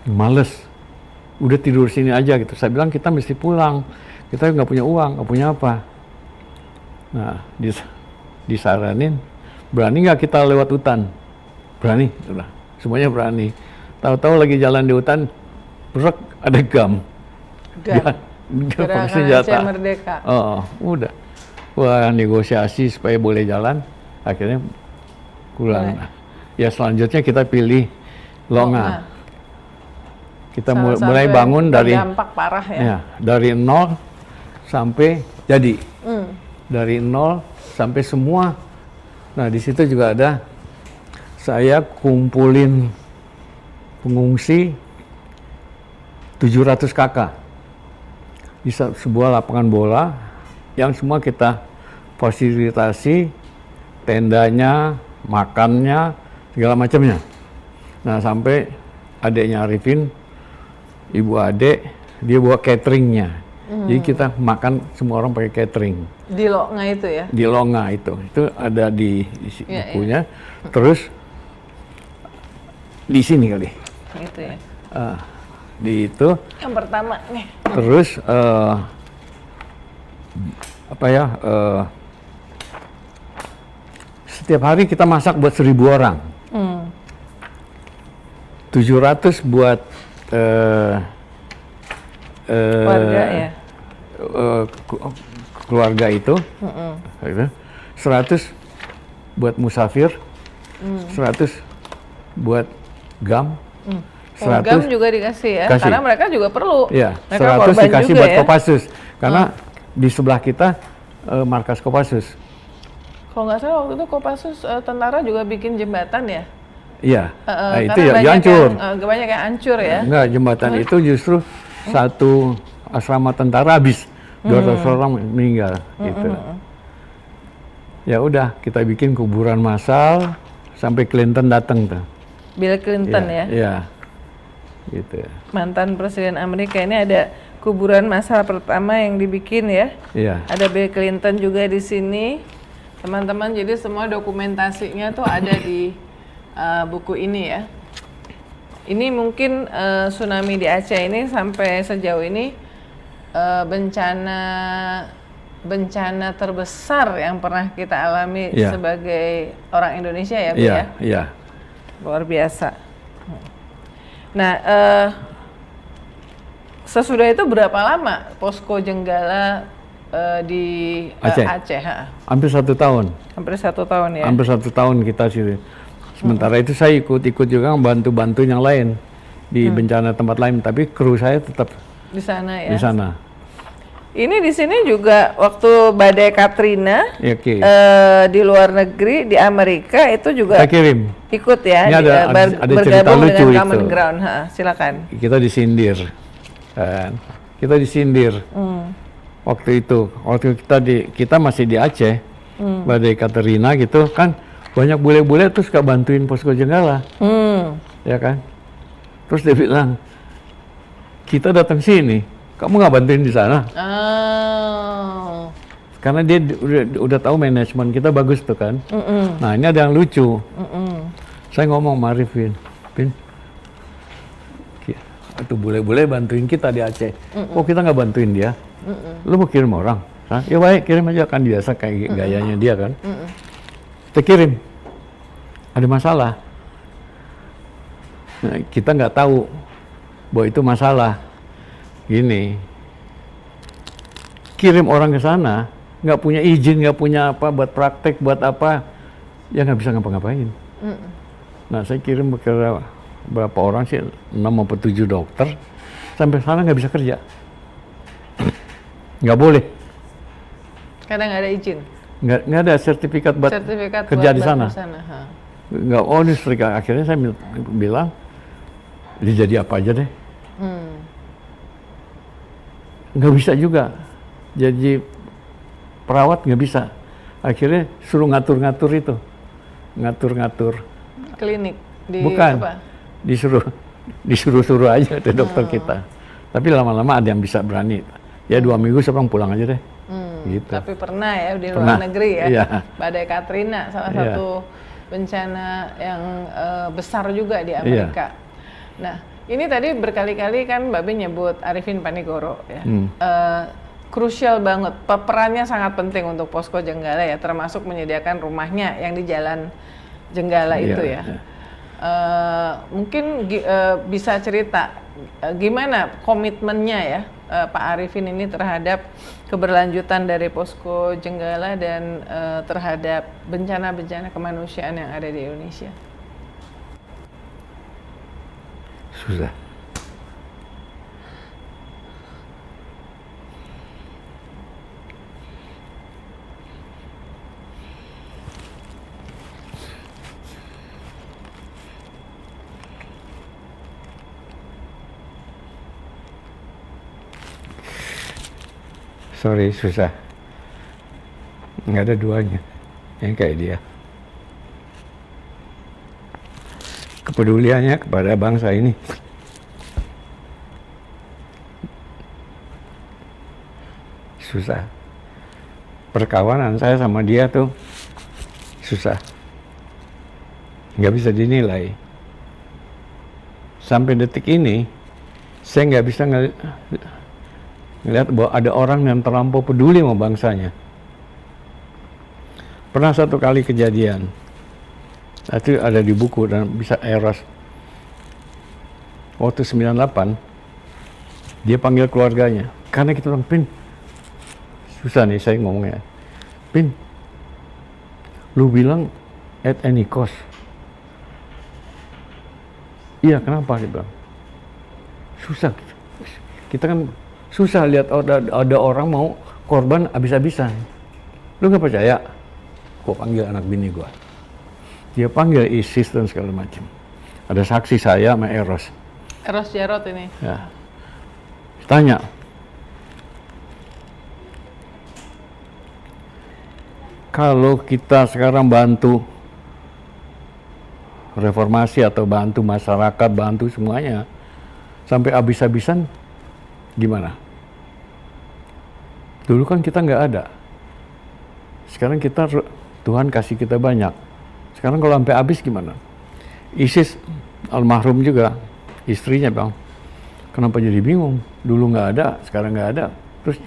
males, udah tidur sini aja gitu. Saya bilang kita mesti pulang, kita nggak punya uang, nggak punya apa. Nah disaranin, berani nggak kita lewat hutan? Berani, udah, semuanya berani. Tahu-tahu lagi jalan di hutan, brek ada gam. Gerakan senjata. Aceh Merdeka. Oh, udah. Wah, negosiasi supaya boleh jalan, akhirnya pulang. Ya selanjutnya kita pilih Longa. Kita mulai bangun dari dampak parah ya. Dari 0 sampai jadi. Dari 0 sampai semua. Nah, di situ juga ada saya kumpulin pengungsi 700 kakak di sebuah lapangan bola yang semua kita fasilitasi, tendanya, makannya, segala macamnya. Nah sampai adiknya Arifin, ibu adik, dia bawa cateringnya. Jadi kita makan semua orang pakai catering. Di Longa itu ya? Di Longa itu ada di bukunya. Terus di sini kali. Itu ya. Di itu. Yang pertama nih. Terus setiap hari kita masak buat 1.000 orang. 700 buat keluarga ya. Keluarga itu. 100 buat musafir. 100 buat GAM. 100 GAM juga dikasih ya. Kasih. Karena mereka juga perlu. Ya, mereka 100 dikasih juga buat ya. Kopassus. Karena di sebelah kita markas Kopassus. Kalau nggak salah waktu itu Kopassus tentara juga bikin jembatan ya? Iya, itu karena ya hancur. Banyak yang hancur ya? Enggak, jembatan itu justru satu asrama tentara habis, 200 orang meninggal gitu. Ya udah, kita bikin kuburan massal sampai Clinton datang tuh. Bill Clinton ya? Iya, gitu. Mantan Presiden Amerika, ini ada kuburan massal pertama yang dibikin ya? Iya. Ada Bill Clinton juga di sini, teman-teman. Jadi semua dokumentasinya tuh ada di buku ini ya. Ini mungkin tsunami di Aceh ini sampai sejauh ini bencana terbesar yang pernah kita alami sebagai orang Indonesia ya, Bu ya? Iya. Luar biasa. Nah, sesudah itu berapa lama Posko Jenggala di Aceh? Hampir 1 tahun. Hampir 1 tahun ya? Hampir 1 tahun kita sini. Sementara itu saya ikut juga bantu yang lain di bencana tempat lain, tapi kru saya tetap di sana ya. Di sana. Ini di sini juga waktu badai Katrina di luar negeri di Amerika itu juga kita kirim. Ikut ya. Ini ada cerita lucu dengan Common Ground. Silakan. Kita disindir. Kita disindir. Waktu kita masih di Aceh, badai Katrina gitu kan. Banyak bule-bule tuh suka bantuin Posko Jenggala, ya kan? Terus dia bilang, kita datang sini, kamu nggak bantuin di sana? Karena dia udah tahu manajemen kita bagus tuh kan. Nah ini ada yang lucu. Saya ngomong sama Arifin, Pin, itu bule-bule bantuin kita di Aceh. Kok kita nggak bantuin dia? Lu mau kirim orang? Hah? Ya baik, kirim aja, kan biasa kayak gayanya dia kan. Kita kirim, ada masalah. Nah, kita nggak tahu bahwa itu masalah. Gini, kirim orang ke sana, nggak punya izin, nggak punya apa, buat praktek, buat apa, ya nggak bisa ngapa-ngapain. Nah, saya kirim ke berapa orang sih, 6 atau 7 dokter, sampai sana nggak bisa kerja. Nggak boleh. Karena nggak ada izin? Nggak ada sertifikat buat kerja di sana. Nggak, ini sertifikat. Akhirnya saya bilang, jadi apa aja deh. Nggak bisa juga. Jadi perawat nggak bisa. Akhirnya suruh ngatur-ngatur itu. Ngatur-ngatur. Klinik? Bukan. Apa? Disuruh-suruh aja itu dokter kita. Tapi lama-lama ada yang bisa berani. Ya 2 minggu sekarang pulang aja deh. Gitu. Tapi pernah ya di luar negeri ya, badai Katrina salah satu bencana yang besar juga di Amerika. Nah ini tadi berkali-kali kan Mbak Bin nyebut Arifin Panigoro ya, krusial banget, perannya sangat penting untuk Posko Jenggala ya, termasuk menyediakan rumahnya yang di Jalan Jenggala itu ya. Mungkin bisa cerita gimana komitmennya ya Pak Arifin ini terhadap keberlanjutan dari Posko Jenggala dan terhadap bencana-bencana kemanusiaan yang ada di Indonesia. Susah. Sorry, susah. Nggak ada duanya yang kayak dia. Kepeduliannya kepada bangsa ini. Susah. Perkawanan saya sama dia tuh susah. Nggak bisa dinilai. Sampai detik ini, saya nggak bisa ngelihat bahwa ada orang yang terlampau peduli sama bangsanya. Pernah satu kali kejadian, itu ada di buku dan bisa Eros. Waktu 98, dia panggil keluarganya. Karena kita bilang, Pin, susah nih saya ngomongnya. Pin, lu bilang at any cost. Iya, kenapa? Dia bilang, susah. Kita kan susah lihat ada orang mau korban habis-habisan. Lu nggak percaya? Gua panggil anak bini gua. Dia panggil ISIS dan segala macam. Ada saksi saya sama Eros. Eros Jarot ini. Ya. Tanya. Kalau kita sekarang bantu reformasi atau bantu masyarakat, bantu semuanya, sampai habis-habisan, gimana? Dulu kan kita nggak ada. Sekarang Tuhan kasih kita banyak. Sekarang kalau sampai habis gimana? ISIS, almarhum juga, istrinya bang, kenapa jadi bingung? Dulu nggak ada, sekarang nggak ada. Terus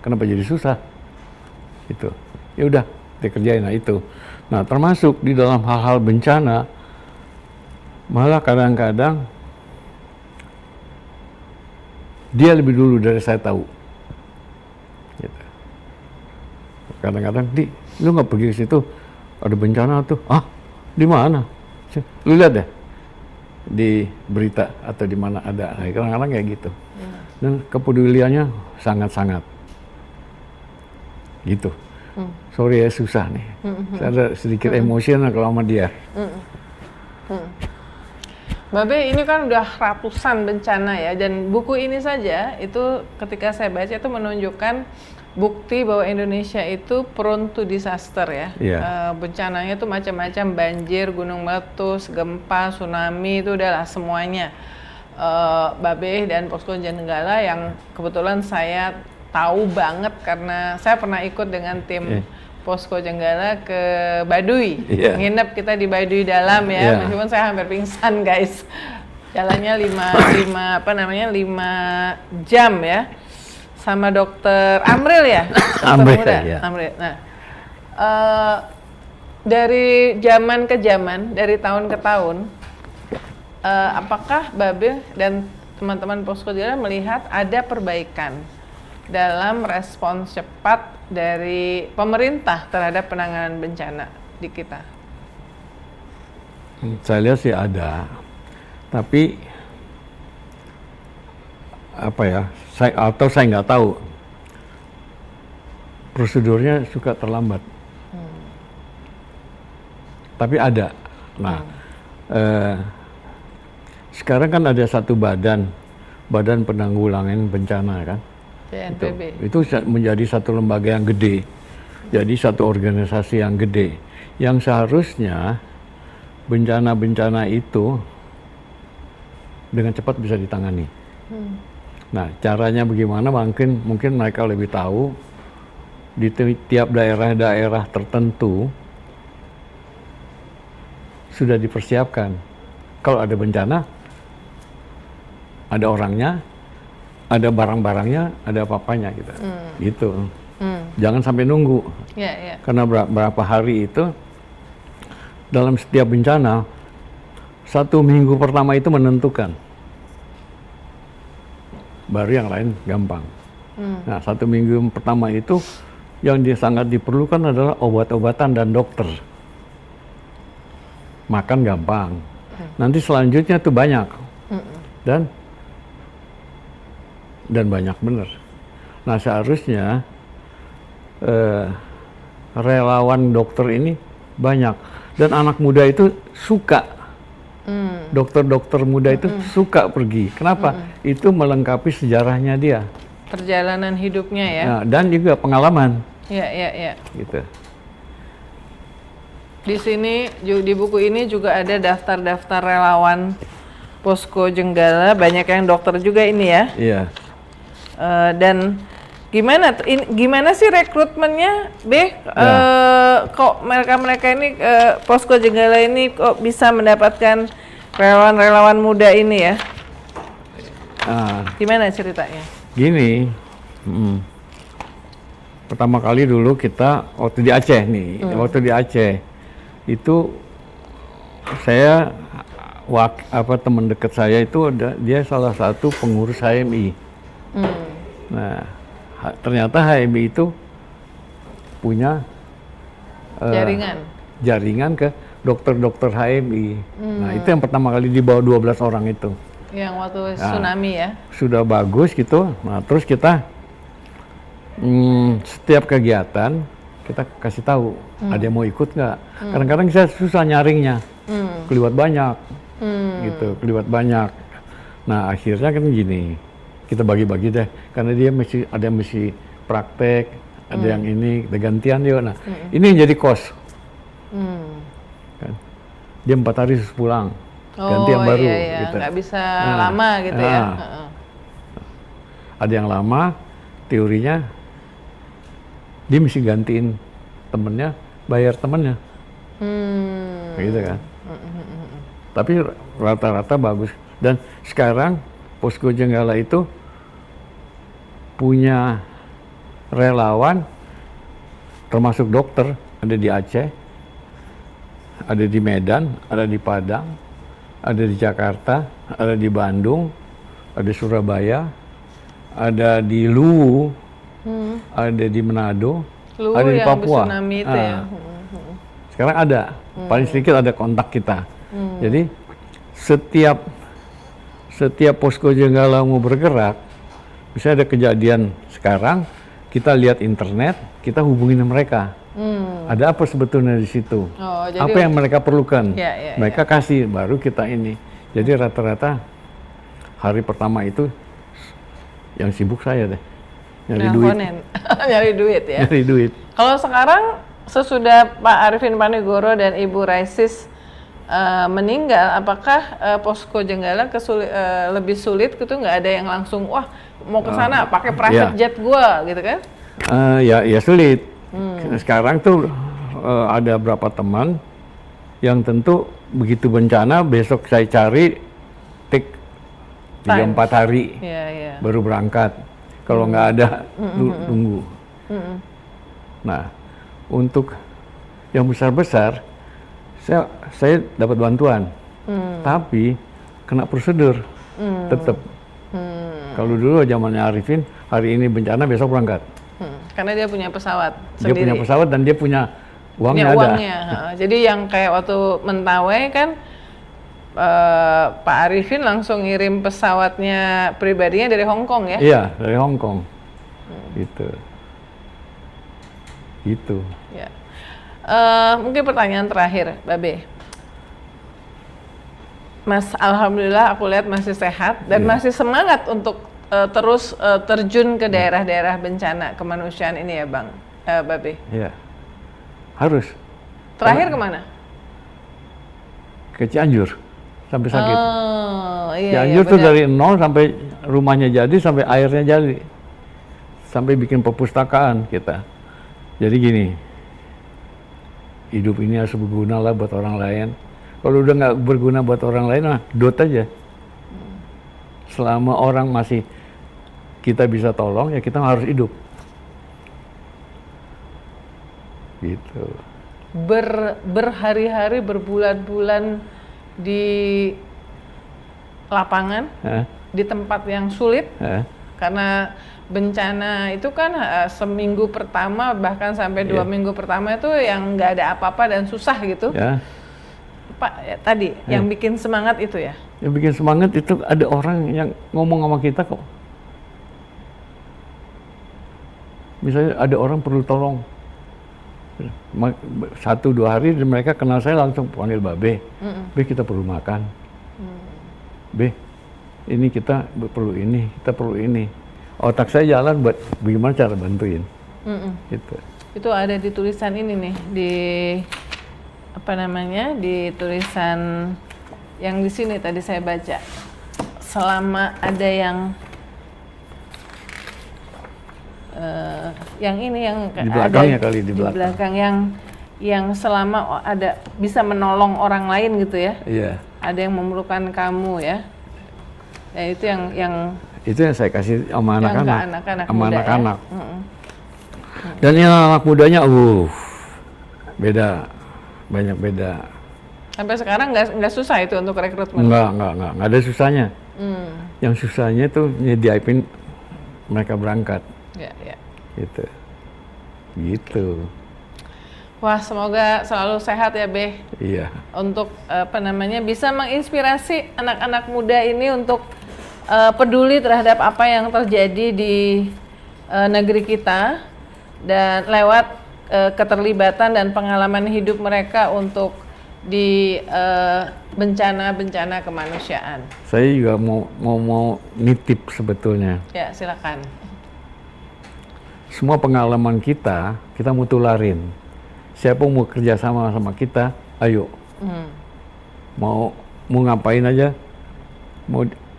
kenapa jadi susah? Itu. Ya udah, kita kerjain itu. Nah, termasuk di dalam hal-hal bencana, malah kadang-kadang dia lebih dulu dari saya tahu. Gitu. Kadang-kadang, lu nggak pergi ke situ, ada bencana tuh. Ah, di mana? Lu lihat deh di berita atau di mana ada. Nah, kadang-kadang kayak gitu. Dan kepeduliannya sangat-sangat. Gitu. Sorry ya, susah nih. Saya ada sedikit emosional kalau sama dia. Mbak Be, ini kan udah ratusan bencana ya, dan buku ini saja itu ketika saya baca itu menunjukkan bukti bahwa Indonesia itu prone to disaster ya. Yeah. Bencananya tuh macam-macam, banjir, gunung meletus, gempa, tsunami, itu udahlah semuanya. Babe dan Posko Jenggala yang kebetulan saya tahu banget karena saya pernah ikut dengan tim Posko Jenggala ke Baduy. Nginep kita di Baduy dalam ya, meskipun saya hampir pingsan guys. Jalannya 5 jam ya. Sama dokter Amril ya? Amril, muda, ya. Amril. Nah, dari zaman ke zaman, dari tahun ke tahun, apakah Babe dan teman-teman Posko Jenggala melihat ada perbaikan dalam respons cepat dari pemerintah terhadap penanganan bencana di kita? Saya lihat sih ada, tapi apa ya? Saya nggak tahu. Prosedurnya suka terlambat. Tapi ada. Nah, sekarang kan ada satu badan penanggulangan bencana kan. BNPB. Itu menjadi satu lembaga yang gede, jadi satu organisasi yang gede, yang seharusnya bencana-bencana itu dengan cepat bisa ditangani. Nah, caranya bagaimana? Mungkin mereka lebih tahu. Di tiap daerah-daerah tertentu sudah dipersiapkan. Kalau ada bencana, ada orangnya, ada barang-barangnya, ada apa-apanya gitu. Gitu. Jangan sampai nunggu. Karena berapa hari itu dalam setiap bencana, 1 minggu pertama itu menentukan. Baru yang lain gampang. Nah, 1 minggu pertama itu yang sangat diperlukan adalah obat-obatan dan dokter. Makan gampang. Nanti selanjutnya tuh banyak. Dan banyak bener. Nah, seharusnya relawan dokter ini banyak. Dan anak muda itu suka. Dokter-dokter muda itu suka pergi. Kenapa? Itu melengkapi sejarahnya dia. Perjalanan hidupnya ya. Nah, dan juga pengalaman. Iya. Gitu. Di sini, di buku ini juga ada daftar-daftar relawan Posko Jenggala. Banyak yang dokter juga ini ya. Iya. Dan gimana sih rekrutmennya, Be? Kok mereka ini Posko Jenggala ini kok bisa mendapatkan relawan-relawan muda ini ya? Gimana ceritanya? Gini, pertama kali dulu kita waktu di Aceh nih, waktu di Aceh itu saya teman dekat saya itu dia salah satu pengurus HMI. Nah, ternyata HMI itu punya jaringan ke dokter-dokter HMI. Nah, itu yang pertama kali di bawah 12 orang itu. Yang waktu tsunami ya? Sudah bagus gitu. Nah, terus kita setiap kegiatan kita kasih tahu ada yang mau ikut nggak. Kadang-kadang saya susah nyaringnya, keliwat banyak, gitu, keliwat banyak. Nah akhirnya kan gini, kita bagi-bagi deh, karena dia ada yang mesti praktek, ada yang ini, ada gantian dia. Nah ini yang jadi kos. Kan? Dia 4 hari pulang, ganti yang baru. Iya. Gitu. Nggak bisa lama gitu ya. Ada yang lama, teorinya dia mesti gantiin temennya, bayar temennya, gitu kan. Tapi rata-rata bagus. Dan sekarang Posko Jenggala itu punya relawan, termasuk dokter, ada di Aceh, ada di Medan, ada di Padang, ada di Jakarta, ada di Bandung, ada di Surabaya, ada di Luwu, ada di Manado, Luwu ada di yang Papua. tsunami itu ya. Sekarang ada, paling sedikit ada kontak kita. Jadi setiap Posko Jenggala mau bergerak, misalnya ada kejadian sekarang, kita lihat internet, kita hubungin mereka. Ada apa sebetulnya di situ? Jadi apa yang mereka perlukan? Ya, mereka kasih, baru kita ini. Jadi rata-rata hari pertama itu yang sibuk saya deh, nyari duit. Nyari duit ya. Nyari duit. Kalau sekarang sesudah Pak Arifin Panigoro dan Ibu Raisis meninggal, apakah Posko Jenggala lebih sulit gitu? Nggak ada yang langsung wah mau ke sana pakai private jet gua gitu kan? Ya sulit. Sekarang tuh ada berapa teman yang tentu begitu bencana besok saya cari take 3-4 hari baru berangkat. Kalau nggak ada tunggu. Nah untuk yang besar-besar saya dapat bantuan, tapi kena prosedur tetap. Kalau dulu zamannya Arifin, hari ini bencana besok berangkat. Karena dia punya pesawat sendiri. Dia punya pesawat dan dia punya uangnya, Jadi yang kayak waktu Mentawai kan Pak Arifin langsung ngirim pesawatnya pribadinya dari Hong Kong ya? Iya, dari Hong Kong. Gitu. Ya. Mungkin pertanyaan terakhir, Babe. Mas, alhamdulillah aku lihat masih sehat dan masih semangat untuk terus terjun ke daerah-daerah bencana kemanusiaan ini ya, Bang, Babe. Iya, harus. Terakhir kemana? Ke Cianjur, sampai sakit. Cianjur tuh dari nol sampai rumahnya jadi, sampai airnya jadi, sampai bikin perpustakaan kita. Jadi gini, hidup ini harus berguna lah buat orang lain. Kalau udah nggak berguna buat orang lain, dot aja. Selama orang masih kita bisa tolong, ya kita harus hidup. Gitu. Berhari-hari, berbulan-bulan di lapangan, di tempat yang sulit, karena bencana itu kan seminggu pertama bahkan sampai 2 minggu pertama itu yang nggak ada apa-apa dan susah gitu. Pak, tadi yang bikin semangat itu ya? Yang bikin semangat itu ada orang yang ngomong sama kita kok. Misalnya ada orang perlu tolong, 1-2 hari dan mereka kenal saya langsung panggil Babe. Be, kita perlu makan. Be, ini kita perlu ini, kita perlu ini. Otak saya jalan buat bagaimana cara bantuin. Gitu. Itu ada di tulisan ini nih, di apa namanya, di tulisan yang di sini tadi saya baca. Selama ada yang ini yang di belakangnya ada, di belakang yang selama ada bisa menolong orang lain gitu ya. Iya. Ada yang memerlukan kamu ya. Ya itu yang itu yang saya kasih sama anak-anak, sama anak-anak. Ya? Dan yang anak mudanya, beda, banyak beda. Sampai sekarang nggak susah itu untuk rekrutmen? Nggak ada susahnya. Yang susahnya tuh nyediain mereka berangkat. Ya. Gitu. Wah, semoga selalu sehat ya, Be. Iya. Untuk bisa menginspirasi anak-anak muda ini untuk peduli terhadap apa yang terjadi di negeri kita dan lewat keterlibatan dan pengalaman hidup mereka untuk di bencana-bencana kemanusiaan. Saya juga mau nitip sebetulnya. Ya, silakan. Semua pengalaman kita mau tularin. Siapa mau kerja sama kita, ayo. Mau ngapain aja,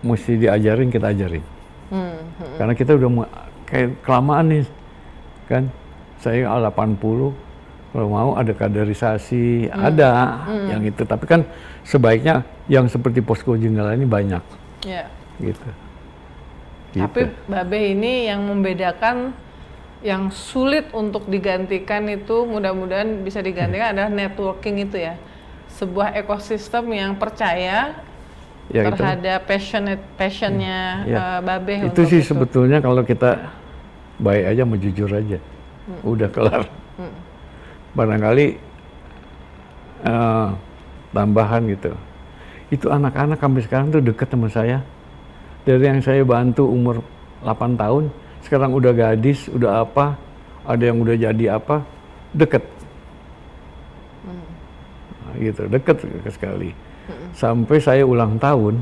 mesti diajarin, kita ajarin. Karena kita udah kayak kelamaan nih, kan? Saya 80, kalau mau ada kaderisasi, ada yang itu. Tapi kan sebaiknya yang seperti Posko Jenggala ini banyak. Ya. Gitu. Tapi Babe ini yang membedakan, yang sulit untuk digantikan itu, mudah-mudahan bisa digantikan adalah networking itu ya. Sebuah ekosistem yang percaya terhadap passionnya Babe. Itu sih itu. Sebetulnya kalau kita baik aja, mau jujur aja, udah kelar. Barangkali tambahan gitu. Itu anak-anak sampai sekarang tuh deket sama saya. Dari yang saya bantu umur 8 tahun, sekarang udah gadis, udah apa, ada yang udah jadi apa, deket. Nah, gitu, deket sekali. Sampai saya ulang tahun,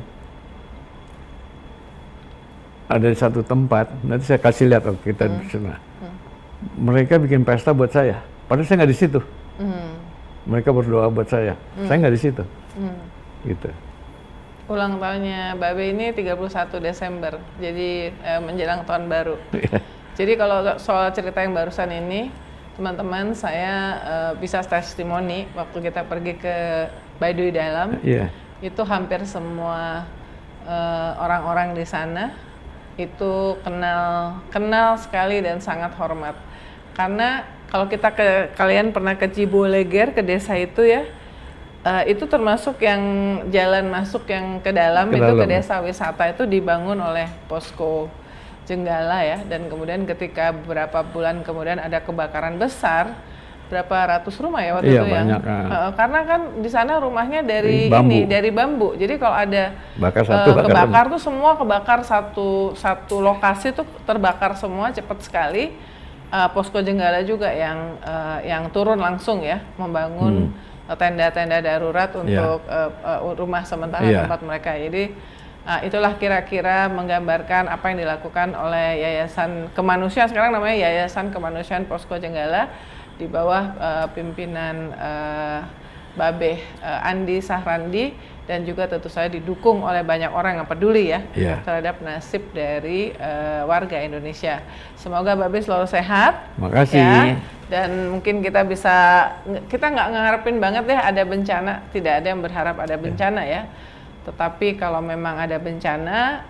ada di satu tempat, nanti saya kasih lihat kita di sana. Mereka bikin pesta buat saya, padahal saya nggak di situ. Mereka berdoa buat saya nggak di situ. Gitu. Ulang tahunnya Babe ini 31 Desember, jadi menjelang tahun baru. Jadi kalau soal cerita yang barusan ini, teman-teman, saya bisa testimoni waktu kita pergi ke Baduy Dalam, itu hampir semua orang-orang di sana itu kenal sekali dan sangat hormat. Karena kalau kalian pernah ke Ciboleger, ke desa itu ya, itu termasuk yang jalan masuk yang ke dalam, ke desa wisata itu dibangun oleh Posko Jenggala ya, dan kemudian ketika beberapa bulan kemudian ada kebakaran besar, berapa ratus rumah ya waktu itu banyak, karena kan di sana rumahnya dari bambu. Jadi kalau ada kebakar tuh semua kebakar satu lokasi tuh terbakar semua cepat sekali. Posko Jenggala juga yang turun langsung ya, membangun tenda-tenda darurat untuk rumah sementara tempat mereka. Jadi itulah kira-kira menggambarkan apa yang dilakukan oleh Yayasan Kemanusiaan, sekarang namanya Yayasan Kemanusiaan Posko Jenggala, di bawah pimpinan Babe Andi Sahrandi, dan juga tentu saja didukung oleh banyak orang yang peduli ya terhadap nasib dari warga Indonesia. Semoga Babe selalu sehat. Makasih. Ya. Dan mungkin kita nggak ngarepin banget deh ada bencana, tidak ada yang berharap ada bencana ya. Tetapi kalau memang ada bencana,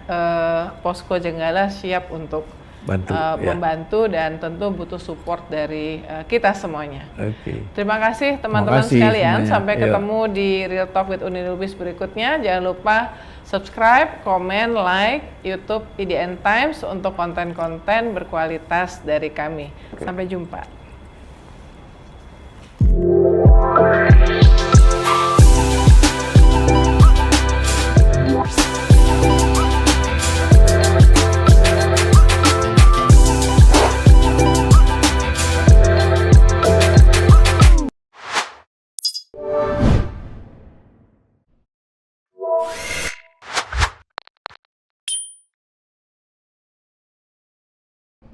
Posko Jenggala siap untuk membantu dan tentu butuh support dari kita semuanya. Terima kasih teman-teman sekalian. Sampai ketemu di Real Talk with Uni Lubis berikutnya. Jangan lupa subscribe, komen, like YouTube IDN Times untuk konten-konten berkualitas dari kami. Sampai jumpa.